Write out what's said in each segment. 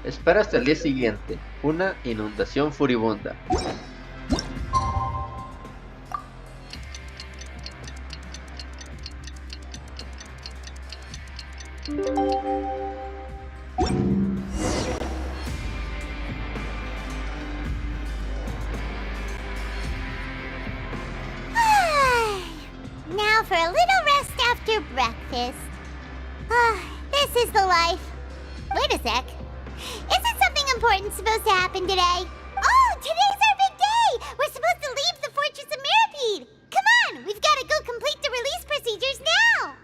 Espera hasta el día siguiente. Una inundación furibunda. Now for a little rest after breakfast. This is the life. Wait a sec. Isn't something important supposed to happen today? Oh, today's our big day! We're supposed to leave the Fortress of Merópide! Come on, we've got to go complete the release procedures now!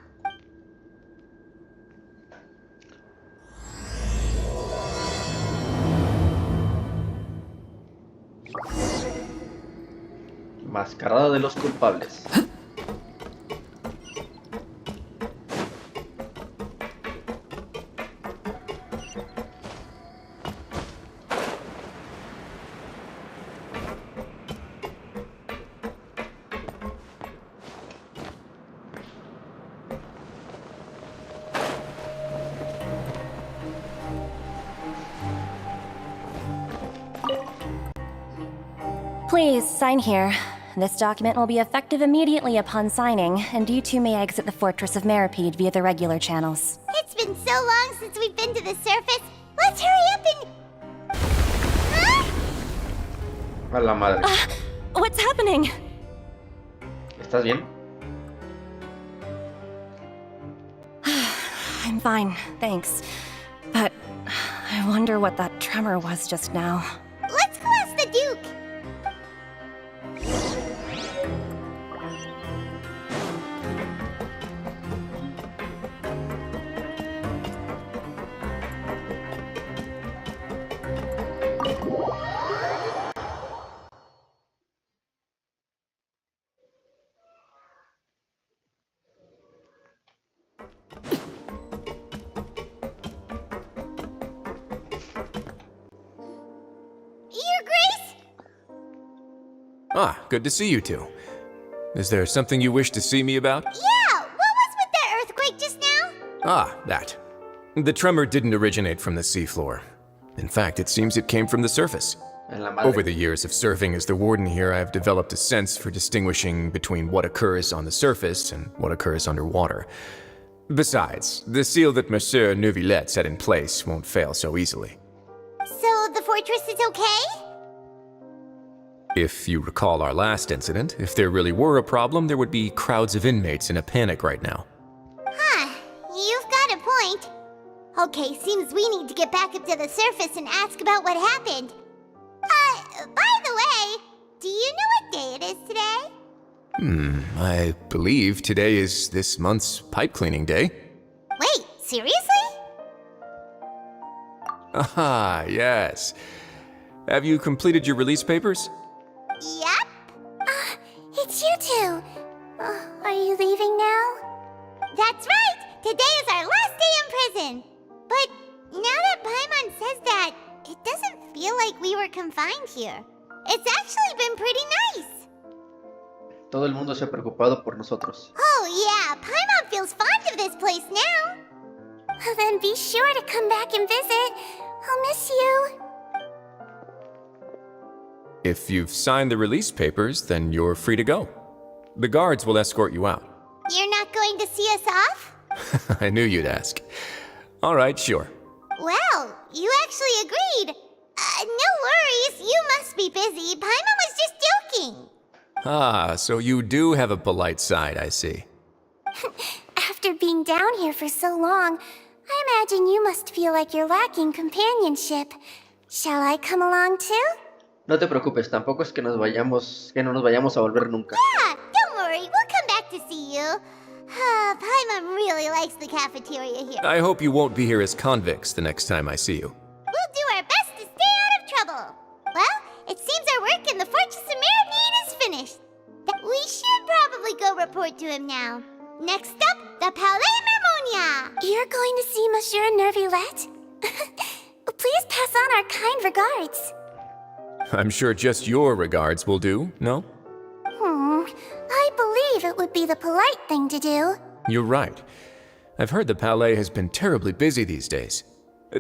Mascarada de los culpables. Please, sign here. This document will be effective immediately upon signing, and you two may exit the Fortress of Merópide via the regular channels. It's been so long since we've been to the surface. Let's hurry up and... Huh? A la madre. What's happening? ¿Estás bien? I'm fine, thanks. But I wonder what that tremor was just now. Let's go ask the Duke. Ah, good to see you two. Is there something you wish to see me about? Yeah, what was with that earthquake just now? Ah, that. The tremor didn't originate from the seafloor. In fact, it seems it came from the surface. En la madre. Over the years of serving as the warden here, I've developed a sense for distinguishing between what occurs on the surface and what occurs underwater. Besides, the seal that Monsieur Neuvillette set in place won't fail so easily. So the fortress is okay? If you recall our last incident, if there really were a problem, there would be crowds of inmates in a panic right now. Huh, you've got a point. Okay, seems we need to get back up to the surface and ask about what happened. By the way, do you know what day it is today? I believe today is this month's pipe cleaning day. Wait, seriously? Ah, yes. Have you completed your release papers? Yep. It's you two. Are you leaving now? That's right! Today is our last day in prison! But now that Paimon says that, it doesn't feel like we were confined here. It's actually been pretty nice! Todo el mundo se ha preocupado por nosotros. Oh yeah, Paimon feels fond of this place now! Then be sure to come back and visit. I'll miss you. If you've signed the release papers, then you're free to go. The guards will escort you out. You're not going to see us off? I knew you'd ask. All right, sure. Well, you actually agreed. No worries, you must be busy. Paimon was just joking. Ah, so you do have a polite side, I see. After being down here for so long, I imagine you must feel like you're lacking companionship. Shall I come along too? No te preocupes, tampoco es que no nos vayamos a volver nunca. Yeah, don't worry, we'll come back to see you. Paimon really likes the cafeteria here. I hope you won't be here as convicts the next time I see you. We'll do our best to stay out of trouble. Well, it seems our work in the Fortress of Merópide is finished. We should probably go report to him now. Next up, the Palais Mermonia. You're going to see Monsieur Neuvillette? Please pass on our kind regards. I'm sure just your regards will do, no? I believe it would be the polite thing to do. You're right. I've heard the Palais has been terribly busy these days.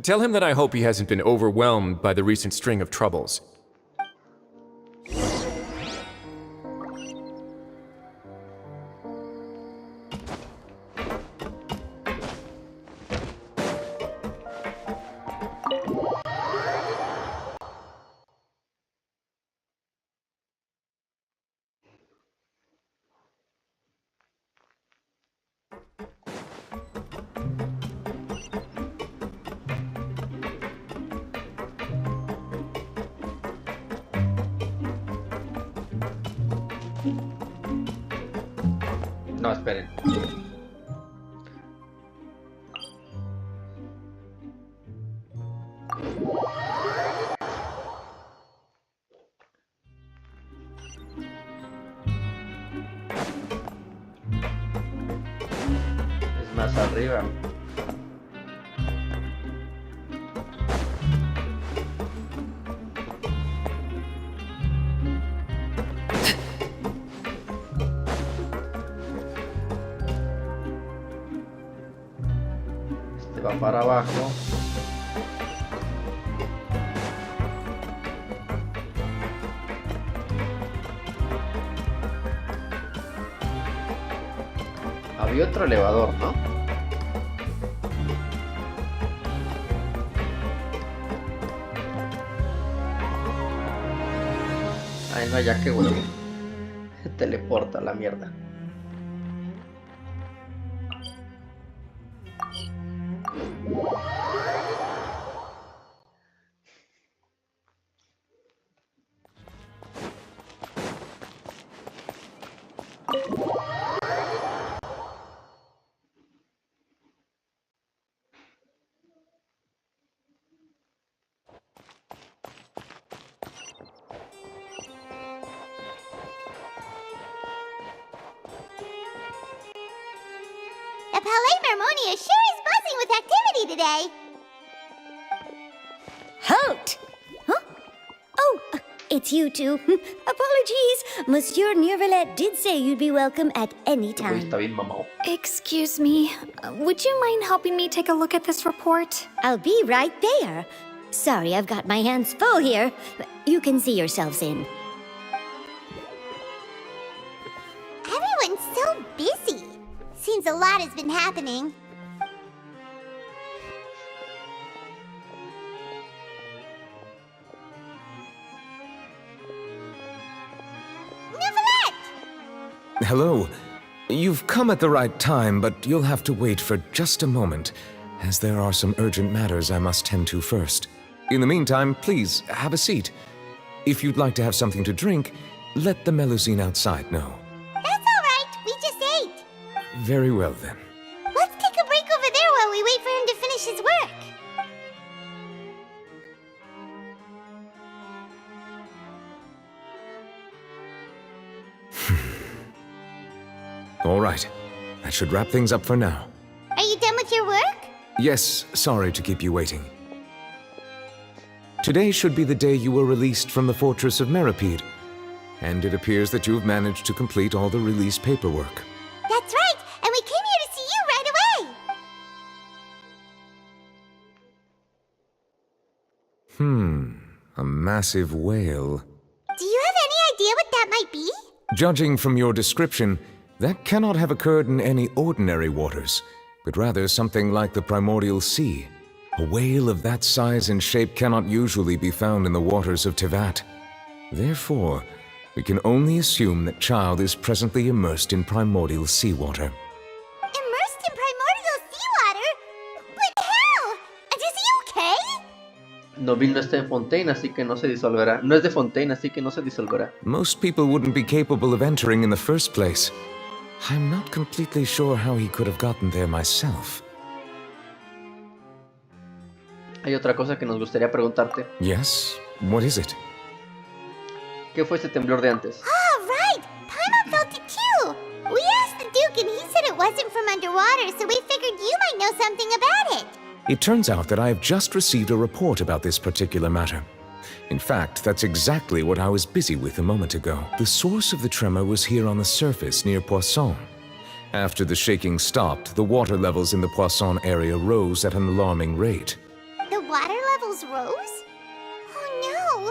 Tell him that I hope he hasn't been overwhelmed by the recent string of troubles. No, esperen. Es más arriba. Va para abajo. Había otro elevador, ¿no? Ay, no, ya que huevo. Teleporta a la mierda. The Palais Mermonia sure is buzzing with activity today. Halt! Huh? Oh, it's you two. Apologies. Monsieur Neuvillette did say you'd be welcome at any Uy, time. está bien mamado. Excuse me, would you mind helping me take a look at this report? I'll be right there. Sorry, I've got my hands full here. You can see yourselves in. Everyone's so busy. Seems a lot has been happening. Neuvillette! Hello. You've come at the right time, but you'll have to wait for just a moment, as there are some urgent matters I must tend to first. In the meantime, please, have a seat. If you'd like to have something to drink, let the Melusine outside know. That's all right. We just ate. Very well, then. Let's take a break over there while we wait for him to finish his work. All right. That should wrap things up for now. Are you done with your work? Yes, sorry to keep you waiting. Today should be the day you were released from the Fortress of Merópide, and it appears that you've managed to complete all the release paperwork. That's right, and we came here to see you right away. A massive whale. Do you have any idea what that might be? Judging from your description, that cannot have occurred in any ordinary waters, but rather something like the primordial sea. A whale of that size and shape cannot usually be found in the waters of Tevat. Therefore, we can only assume that Child is presently immersed in primordial seawater. Immersed in primordial seawater? But how? And is he okay? Noville no está en Fontaine, así que no se disolverá. No es de Fontaine, así que no se disolverá. Most people wouldn't be capable of entering in the first place. I'm not completely sure how he could have gotten there myself. Hay otra cosa que nos gustaría preguntarte. Yes? What is it? ¿Qué fue ese temblor de antes? Oh, right! Paimon felt it too! We asked the Duke and he said it wasn't from underwater, so we figured you might know something about it. It turns out that I have just received a report about this particular matter. In fact, that's exactly what I was busy with a moment ago. The source of the tremor was here on the surface near Poisson. After the shaking stopped, the water levels in the Poisson area rose at an alarming rate. levels rose? Oh no!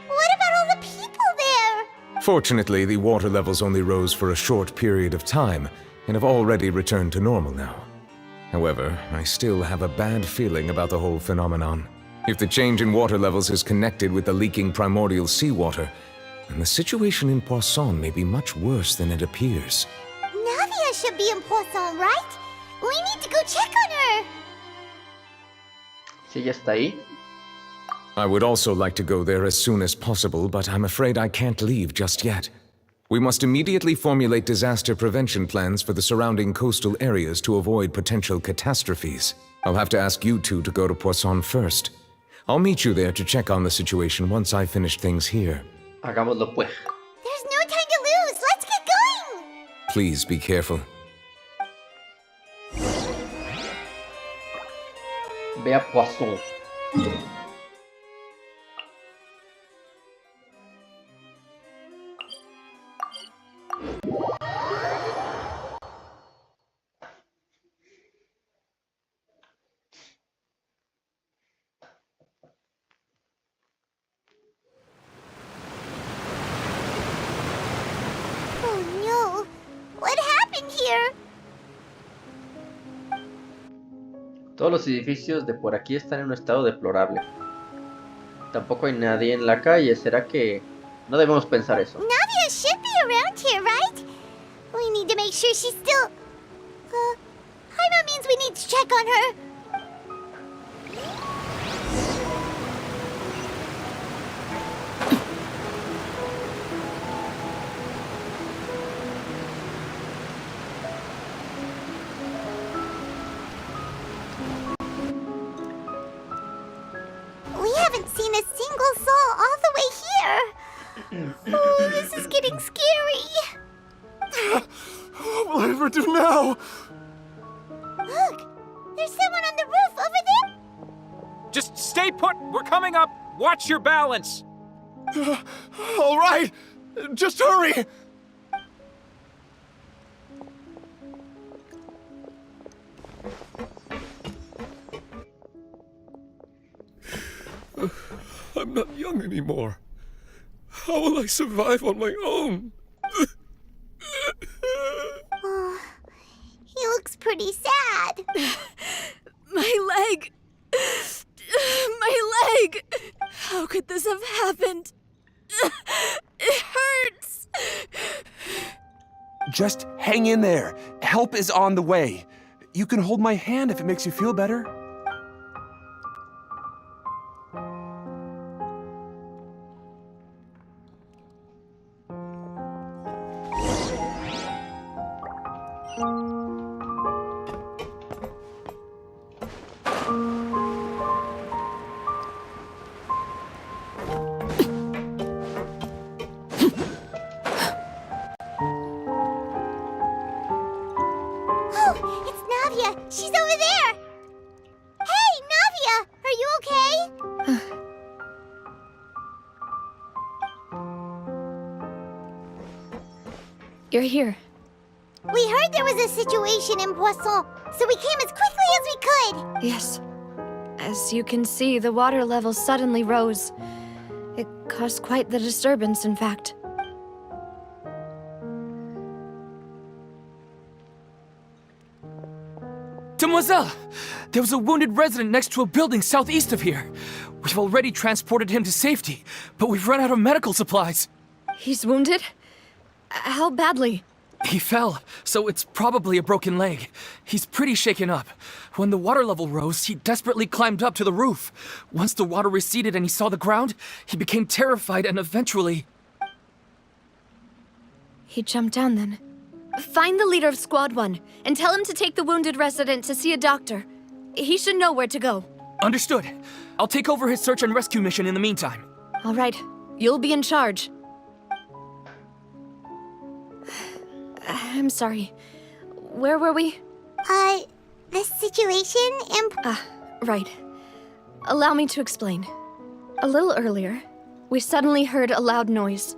What about all the people there? Fortunately, the water levels only rose for a short period of time, and have already returned to normal now. However, I still have a bad feeling about the whole phenomenon. If the change in water levels is connected with the leaking primordial seawater, then the situation in Poisson may be much worse than it appears. Navia should be in Poisson, right? We need to go check on her! Sí, ya está ahí. I would also like to go there as soon as possible, but I'm afraid I can't leave just yet. We must immediately formulate disaster prevention plans for the surrounding coastal areas to avoid potential catastrophes. I'll have to ask you two to go to Poisson first. I'll meet you there to check on the situation once I finish things here. Hagámoslo pues. There's no time to lose! Let's get going! Please be careful. Ve a Poisson. Oh no! What happened here? Todos los edificios de por aquí están en un estado deplorable. Tampoco hay nadie en la calle. ¿Será que no debemos pensar eso? Navia should be around here, right? We need to make sure she's still... That means we need to check on her. We haven't seen a single soul all the way here. Oh, this is getting scary. What will I ever do now? Look, there's someone on the roof over there. Just stay put! We're coming up! Watch your balance! All right, just hurry! I'm not young anymore. How will I survive on my own? Oh, he looks pretty sad. My leg! My leg! How could this have happened? It hurts! Just hang in there. Help is on the way. You can hold my hand if it makes you feel better. She's over there! Hey, Navia! Are you okay? You're here. We heard there was a situation in Poisson, so we came as quickly as we could! Yes. As you can see, the water level suddenly rose. It caused quite the disturbance, in fact. Demoiselle! There was a wounded resident next to a building southeast of here. We've already transported him to safety, but we've run out of medical supplies. He's wounded? How badly? He fell, so it's probably a broken leg. He's pretty shaken up. When the water level rose, he desperately climbed up to the roof. Once the water receded and he saw the ground, he became terrified and eventually... He jumped down then. Find the leader of Squad 1, and tell him to take the wounded resident to see a doctor. He should know where to go. Understood. I'll take over his search and rescue mission in the meantime. All right. You'll be in charge. I'm sorry. Where were we? The situation in... Right. Allow me to explain. A little earlier, we suddenly heard a loud noise.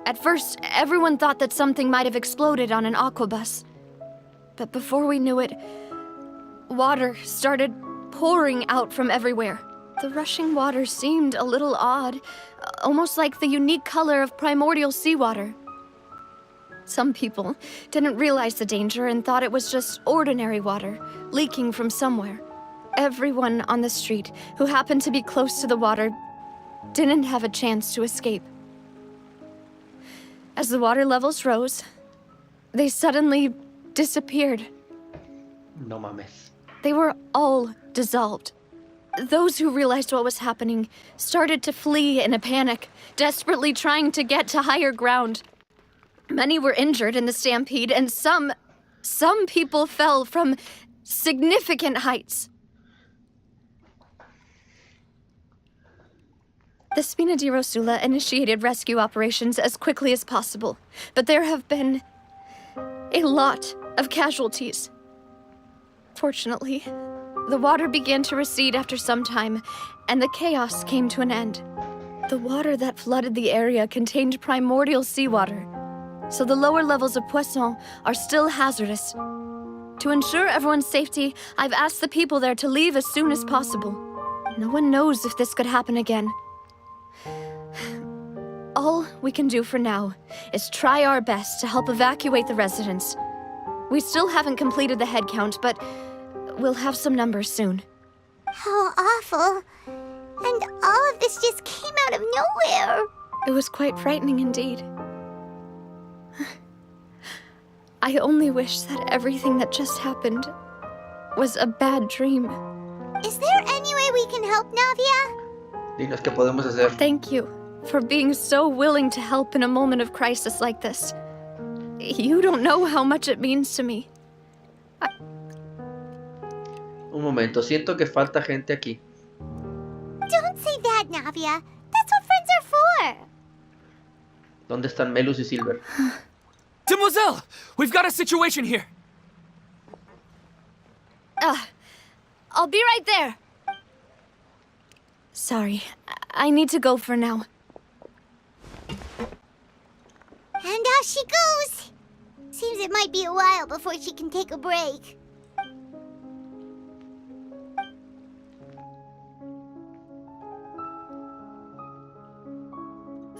At first, everyone thought that something might have exploded on an aquabus. But before we knew it, water started pouring out from everywhere. The rushing water seemed a little odd, almost like the unique color of primordial seawater. Some people didn't realize the danger and thought it was just ordinary water, leaking from somewhere. Everyone on the street who happened to be close to the water didn't have a chance to escape. As the water levels rose, they suddenly disappeared. No mames. They were all dissolved. Those who realized what was happening started to flee in a panic, desperately trying to get to higher ground. Many were injured in the stampede, and some people fell from significant heights. The Spina di Rosula initiated rescue operations as quickly as possible, but there have been a lot of casualties. Fortunately, the water began to recede after some time, and the chaos came to an end. The water that flooded the area contained primordial seawater, so the lower levels of Poisson are still hazardous. To ensure everyone's safety, I've asked the people there to leave as soon as possible. No one knows if this could happen again. All we can do for now is try our best to help evacuate the residents. We still haven't completed the head count, but we'll have some numbers soon. How awful. And all of this just came out of nowhere. It was quite frightening indeed. I only wish that everything that just happened was a bad dream. Is there any way we can help, Navia? Dinos qué podemos hacer. Thank you for being so willing to help in a moment of crisis like this. You don't know how much it means to me. Un momento, siento que falta gente aquí. Don't say that, Navia. That's what friends are for. ¿Dónde están Melus y Silver? Demoiselle! We've got a situation here! I'll be right there. Sorry, I need to go for now. And off she goes. Seems it might be a while before she can take a break.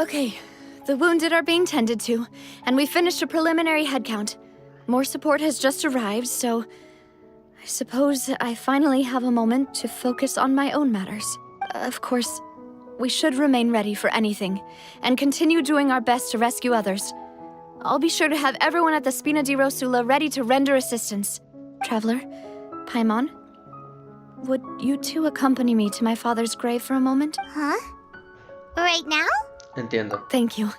Okay, the wounded are being tended to, and we finished a preliminary head count. More support has just arrived, so I suppose I finally have a moment to focus on my own matters. Of course, we should remain ready for anything, and continue doing our best to rescue others. I'll be sure to have everyone at the Spina di Rosula ready to render assistance. Traveler, Paimon, would you two accompany me to my father's grave for a moment? Huh? Right now? Entiendo. Thank you.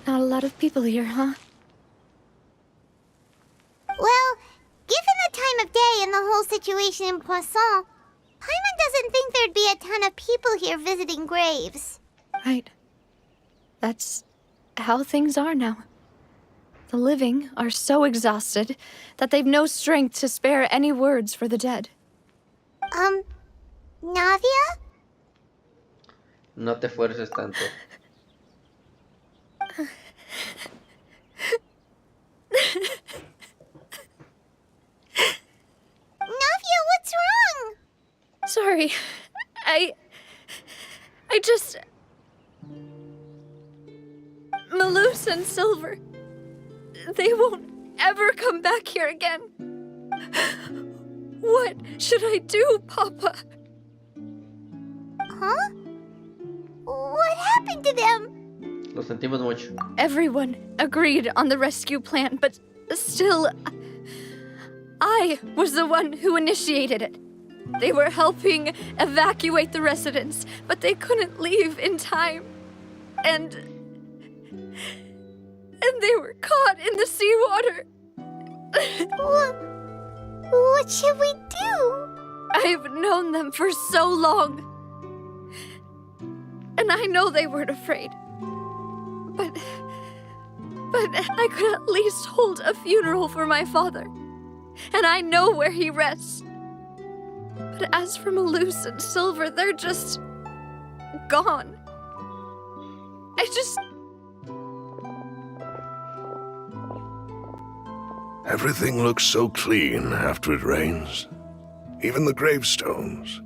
Not a lot of people here, huh? Well, given the time of day and the whole situation in Poisson, Paimon doesn't think there'd be a ton of people here visiting graves. Right. That's how things are now. The living are so exhausted that they've no strength to spare any words for the dead. Navia? No te esfuerces tanto. Navia, what's wrong? Sorry. I just... Melus and Silver. They won't ever come back here again. What should I do, Papa? Huh? What happened to them? Lo sentimos mucho. Everyone agreed on the rescue plan, but still, I was the one who initiated it. They were helping evacuate the residents, but they couldn't leave in time. And they were caught in the seawater. What should we do? I've known them for so long. And I know they weren't afraid. But I could at least hold a funeral for my father. And I know where he rests. But as for Melus and Silver, they're just gone. Everything looks so clean after it rains. Even the gravestones.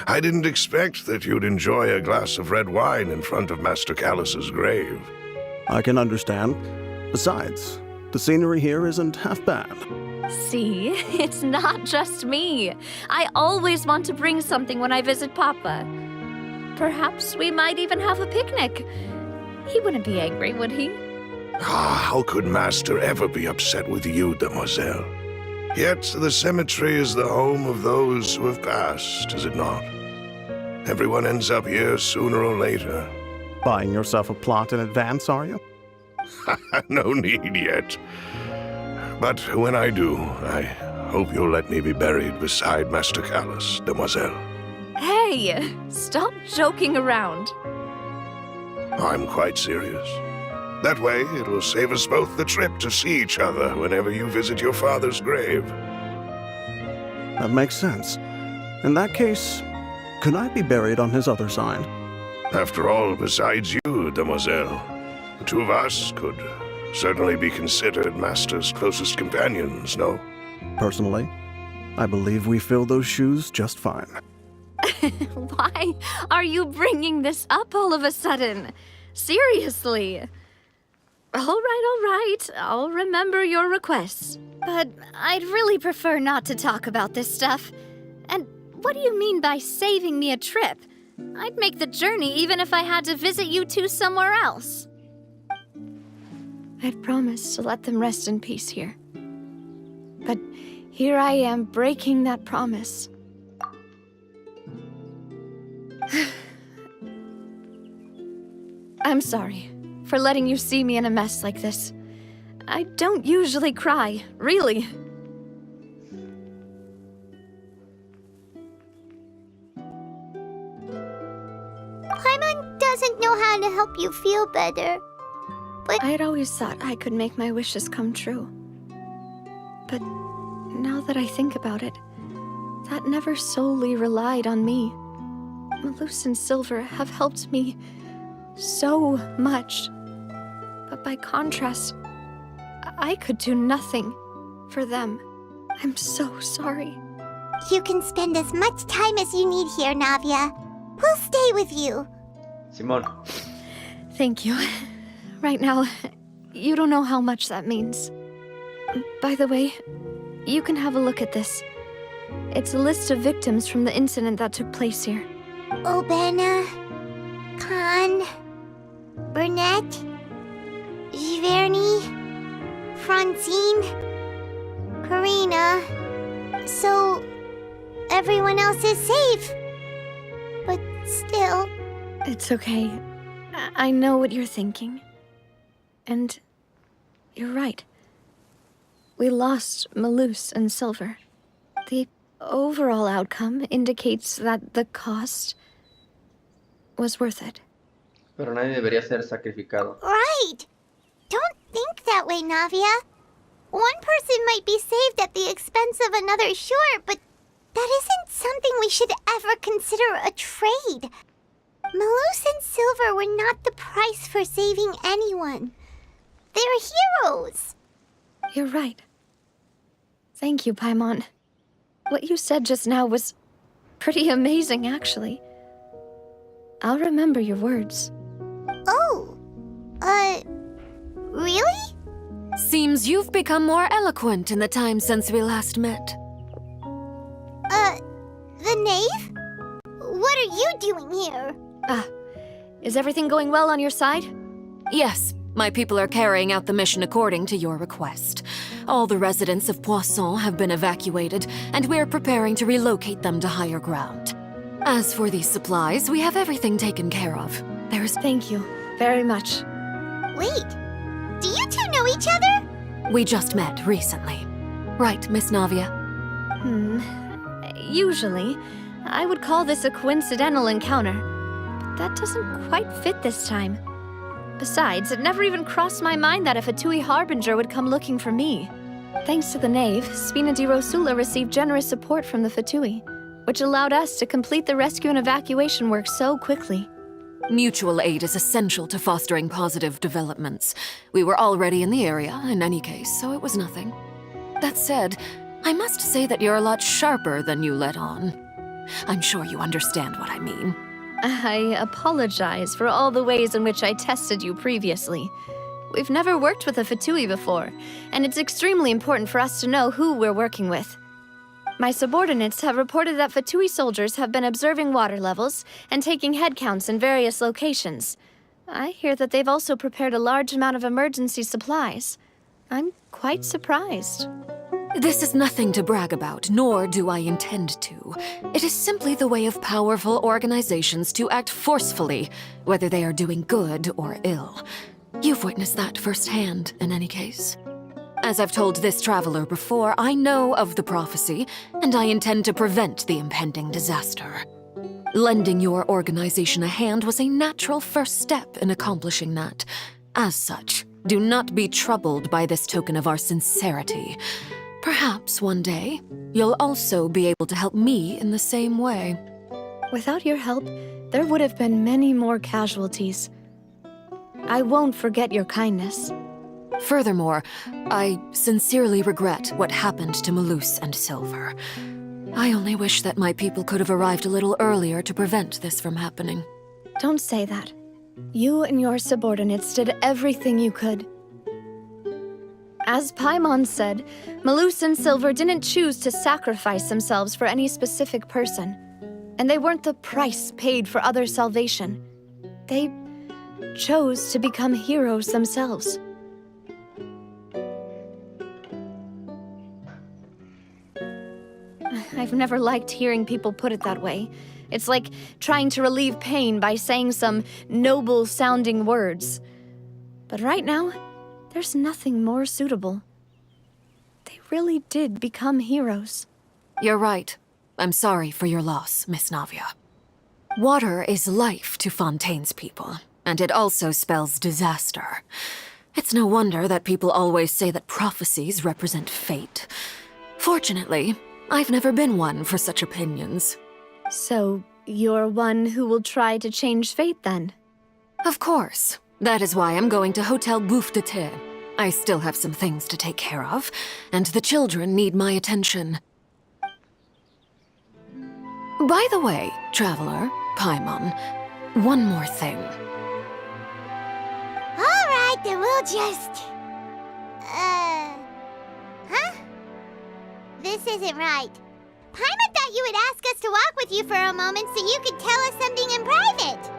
I didn't expect that you'd enjoy a glass of red wine in front of Master Callus's grave. I can understand. Besides, the scenery here isn't half bad. See, it's not just me. I always want to bring something when I visit Papa. Perhaps we might even have a picnic. He wouldn't be angry, would he? How could Master ever be upset with you, Demoiselle? Yet the cemetery is the home of those who have passed, is it not? Everyone ends up here sooner or later. Buying yourself a plot in advance, are you? No need yet. But when I do, I hope you'll let me be buried beside Master Callus, Demoiselle. Hey, stop joking around. I'm quite serious. That way, it will save us both the trip to see each other whenever you visit your father's grave. That makes sense. In that case, could I be buried on his other side? After all, besides you, Demoiselle, the two of us could certainly be considered Master's closest companions, no? Personally, I believe we fill those shoes just fine. Why are you bringing this up all of a sudden? Seriously. All right. I'll remember your requests. But I'd really prefer not to talk about this stuff. And what do you mean by saving me a trip? I'd make the journey even if I had to visit you two somewhere else. I'd promised to let them rest in peace here. But here I am breaking that promise. I'm sorry for letting you see me in a mess like this. I don't usually cry, really. Paimon doesn't know how to help you feel better. But I'd always thought I could make my wishes come true. But now that I think about it, that never solely relied on me. Melus and Silver have helped me so much. But by contrast, I could do nothing for them. I'm so sorry. You can spend as much time as you need here, Navia. We'll stay with you. Simón. Thank you. Right now, you don't know how much that means. By the way, you can have a look at this. It's a list of victims from the incident that took place here. Obena, Khan, Burnett, Giverny, Francine, Karina. So, everyone else is safe. But still... It's okay. I know what you're thinking. And you're right. We lost Melus and Silver. The overall outcome indicates that the cost was worth it. Pero nadie debería ser sacrificado. Right! Don't think that way, Navia. One person might be saved at the expense of another, sure, but that isn't something we should ever consider a trade. Melus and Silver were not the price for saving anyone. They're heroes. You're right. Thank you, Paimon. What you said just now was pretty amazing, actually. I'll remember your words. Oh, really? Seems you've become more eloquent in the time since we last met. The knave? What are you doing here? Is everything going well on your side? Yes, My people are carrying out the mission according to your request. All the residents of Poisson have been evacuated, and we're preparing to relocate them to higher ground. As for these supplies, we have everything taken care of. Thank you very much. Wait, do you two know each other? We just met recently. Right, Miss Navia? Usually, I would call this a coincidental encounter, but that doesn't quite fit this time. Besides, it never even crossed my mind that a Fatui Harbinger would come looking for me. Thanks to the Knave, Spina di Rosula received generous support from the Fatui, which allowed us to complete the rescue and evacuation work so quickly. Mutual aid is essential to fostering positive developments. We were already in the area, in any case, so it was nothing. That said, I must say that you're a lot sharper than you let on. I'm sure you understand what I mean. I apologize for all the ways in which I tested you previously. We've never worked with a Fatui before, and it's extremely important for us to know who we're working with. My subordinates have reported that Fatui soldiers have been observing water levels and taking head counts in various locations. I hear that they've also prepared a large amount of emergency supplies. I'm quite surprised. This is nothing to brag about, nor do I intend to. It is simply the way of powerful organizations to act forcefully, whether they are doing good or ill. You've witnessed that firsthand, in any case. As I've told this traveler before, I know of the prophecy, and I intend to prevent the impending disaster. Lending your organization a hand was a natural first step in accomplishing that. As such, do not be troubled by this token of our sincerity. Perhaps one day, you'll also be able to help me in the same way. Without your help, there would have been many more casualties. I won't forget your kindness. Furthermore, I sincerely regret what happened to Melus and Silver. I only wish that my people could have arrived a little earlier to prevent this from happening. Don't say that. You and your subordinates did everything you could. As Paimon said, Melus and Silver didn't choose to sacrifice themselves for any specific person. And they weren't the price paid for other salvation. They chose to become heroes themselves. I've never liked hearing people put it that way. It's like trying to relieve pain by saying some noble-sounding words. But right now, there's nothing more suitable. They really did become heroes. You're right. I'm sorry for your loss, Miss Navia. Water is life to Fontaine's people, and it also spells disaster. It's no wonder that people always say that prophecies represent fate. Fortunately, I've never been one for such opinions. So, you're one who will try to change fate, then? Of course. That is why I'm going to Hotel Bouffe de Thé. I still have some things to take care of, and the children need my attention. By the way, traveler, Paimon, one more thing. All right, then we'll just... Huh? This isn't right. Paimon thought you would ask us to walk with you for a moment so you could tell us something in private.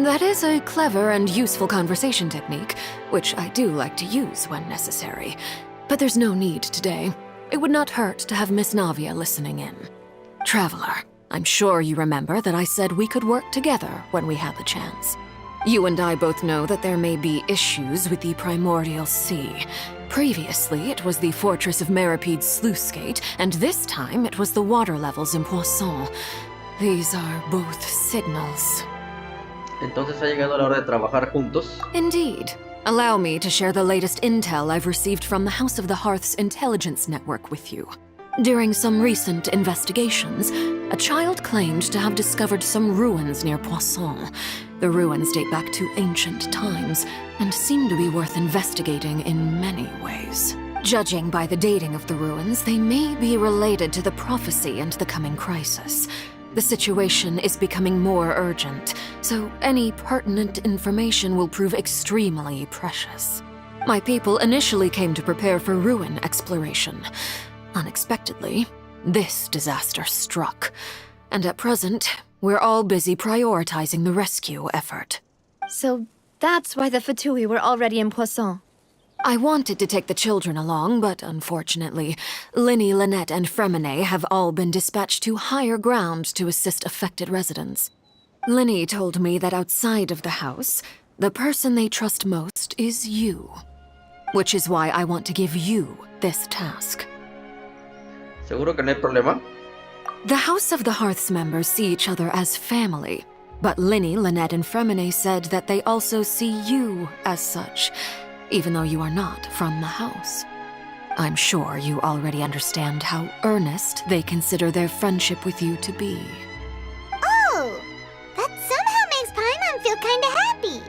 That is a clever and useful conversation technique, which I do like to use when necessary. But there's no need today. It would not hurt to have Miss Navia listening in. Traveler, I'm sure you remember that I said we could work together when we had the chance. You and I both know that there may be issues with the primordial sea. Previously, it was the Fortress of Merópide's sluice gate, and this time it was the water levels in Poisson. These are both signals. Entonces ha llegado la hora de trabajar juntos. Indeed. Allow me to share the latest intel I've received from the House of the Hearth's intelligence network with you. During some recent investigations, a child claimed to have discovered some ruins near Poisson. The ruins date back to ancient times, and seem to be worth investigating in many ways. Judging by the dating of the ruins, they may be related to the prophecy and the coming crisis. The situation is becoming more urgent, so any pertinent information will prove extremely precious. My people initially came to prepare for ruin exploration. Unexpectedly, this disaster struck, and at present, we're all busy prioritizing the rescue effort. So, That's why the Fatui were already in Poisson. I wanted to take the children along, but unfortunately, Linny, Lynette, and Fremine have all been dispatched to higher ground to assist affected residents. Linny told me that outside of the house, the person they trust most is you. Which is why I want to give you this task. ¿Seguro que no hay problema? The House of the Hearth's members see each other as family, but Linny, Lynette, and Fremine said that they also see you as such, even though you are not from the house. I'm sure you already understand how earnest they consider their friendship with you to be. Oh, that somehow makes Paimon feel kinda happy.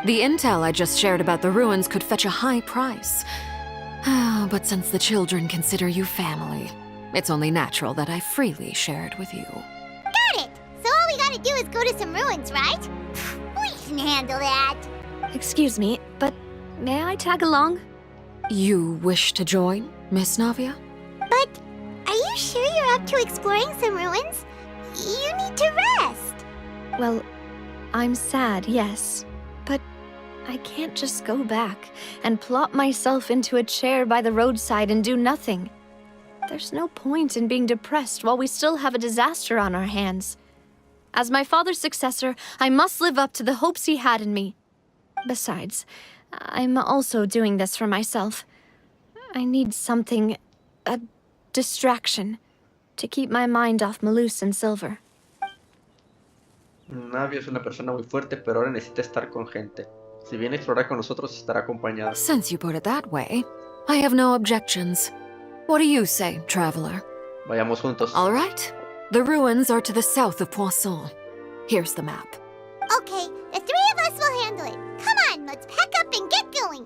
The intel I just shared about the ruins could fetch a high price. But since the children consider you family, it's only natural that I freely share it with you. Got it! So all we gotta do is go to some ruins, right? We can handle that. Excuse me, but may I tag along? You wish to join, Miss Navia? But are you sure you're up to exploring some ruins? You need to rest. Well, I'm sad, yes. But I can't just go back and plop myself into a chair by the roadside and do nothing. There's no point in being depressed while we still have a disaster on our hands. As my father's successor, I must live up to the hopes he had in me. Besides, I'm also doing this for myself. I need something, a distraction, to keep my mind off Melus and Silver. Navia es una persona muy fuerte, pero ahora necesita estar con gente. Si viene a explorar con nosotros, estará acompañada. Since you put it that way, I have no objections. What do you say, traveler? Vayamos juntos. All right. The ruins are to the south of Poisson. Here's the map. Okay, the three of us will handle it. Come on, let's pack up and get going.